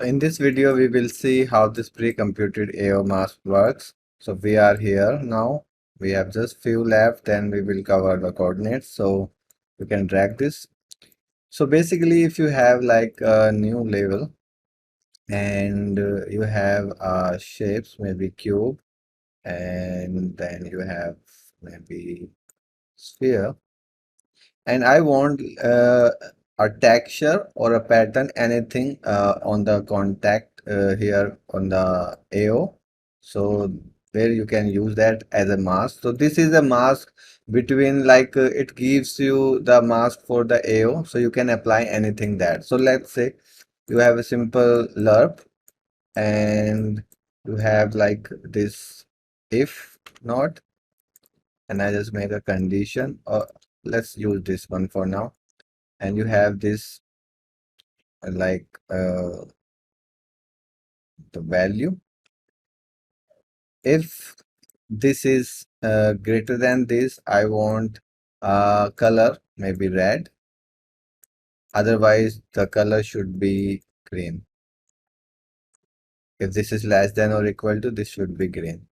In this video, we will see how this pre-computed AOMask works. So we are here now. We have just few left, then we will cover the coordinates. So you can drag this. So basically, if you have like a new level and you have shapes, maybe cube, and then you have maybe sphere, and I want a texture or a pattern, anything on the contact here on the AO. So where you can use that as a mask. So this is a mask between like it gives you the mask for the AO. So you can apply anything that. So let's say you have a simple Lerp and you have like this if not, and I just make a condition, or let's use this one for now, and you have this like the value if this is greater than this, I want color maybe red, otherwise the color should be green. If this is less than or equal to, this should be green,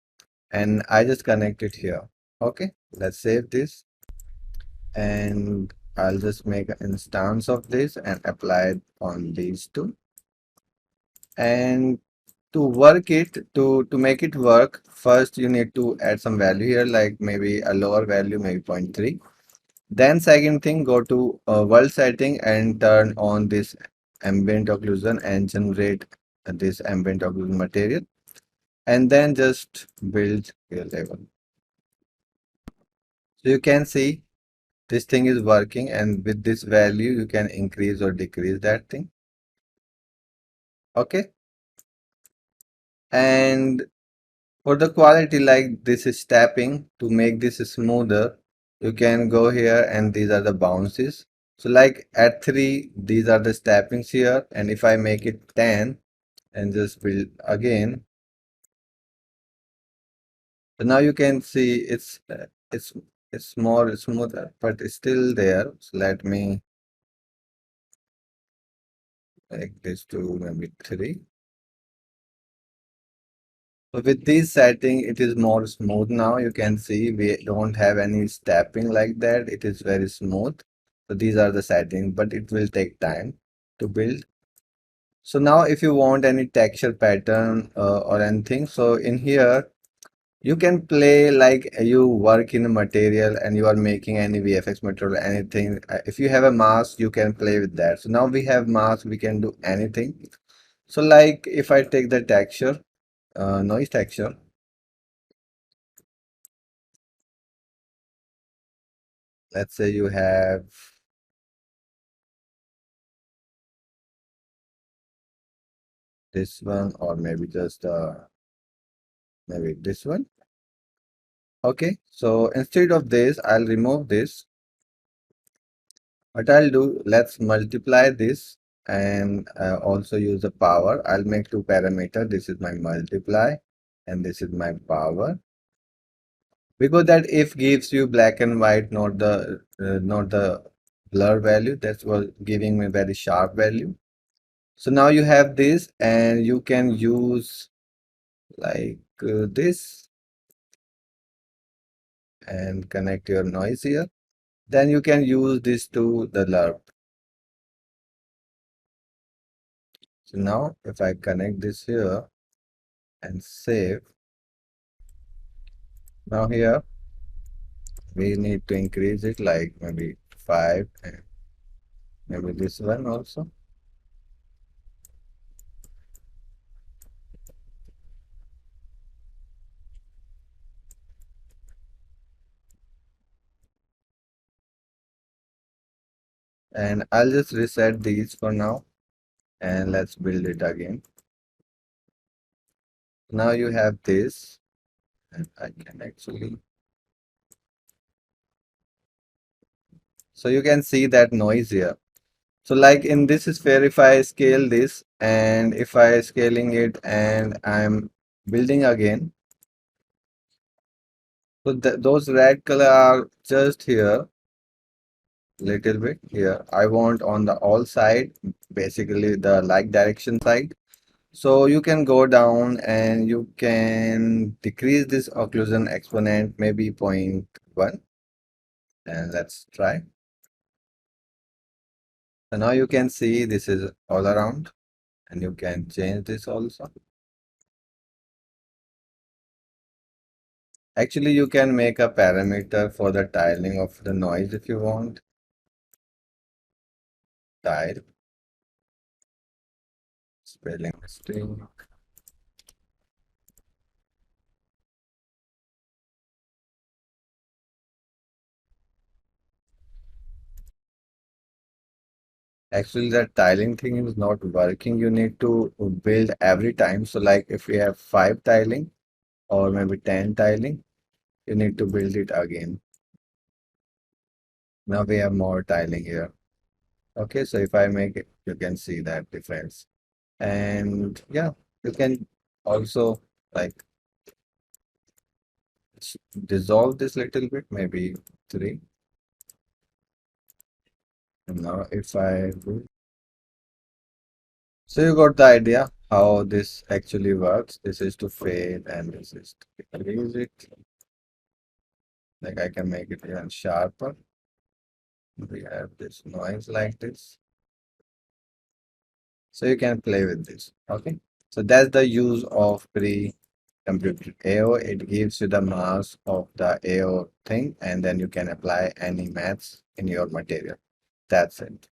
and I just connect it here. Okay, let's save this, and I'll just make an instance of this and apply it on these two. And to work it, to make it work, first you need to add some value here, like maybe a lower value, maybe 0.3. Then second thing, go to world setting and turn on this ambient occlusion and generate this ambient occlusion material, and then just build your level. So you can see this thing is working, and with this value you can increase or decrease that thing. Okay, and for the quality, like this is tapping, to make this smoother, you can go here and these are the bounces. So like at 3, these are the tappings here, and if I make it 10 and just build again, so now you can see it's more smoother, but it's still there. So let me make this to maybe 3. So with this setting, it is more smooth now. You can see we don't have any stepping like that. It is very smooth. So these are the settings, but it will take time to build. So now if you want any texture pattern or anything, so in here, you can play like you work in a material and you are making any VFX material, anything. If you have a mask, you can play with that. So now we have mask, we can do anything. So like if I take the texture, noise texture, let's say you have this one, or maybe just maybe this one. Okay, so instead of this, I'll remove this. What I'll do, let's multiply this and also use the power. I'll make 2 parameters. This is my multiply and this is my power, because that if gives you black and white, not the blur value. That's what giving me very sharp value. So now you have this, and you can use like this and connect your noise here. Then you can use this to the Lerp. So now if I connect this here and save, now here we need to increase it like maybe 5 and maybe this one also. And I'll just reset these for now, and let's build it again. Now you have this, and I can actually, so you can see that noise here. So like in this sphere, if I scale this and if I scaling it and I'm building again, so those red color are just here, little bit here. I want on the all side, basically the like direction side. So you can go down and you can decrease this occlusion exponent maybe 0.1, and let's try. So now you can see this is all around, and you can change this also. Actually, you can make a parameter for the tiling of the noise if you want. Tile, spelling mistake. Actually, the tiling thing is not working. You need to build every time. So like if we have 5 tiling or maybe 10 tiling, you need to build it again. Now we have more tiling here. Okay, so if I make it, you can see that difference. And yeah, you can also like dissolve this little bit, maybe 3. And now if I do, so you got the idea how this actually works. This is to fade and this is to decrease it. Like I can make it even sharper. We have this noise like this. So you can play with this. Okay. So that's the use of pre-computed AO. It gives you the mask of the AO thing, and then you can apply any maths in your material. That's it.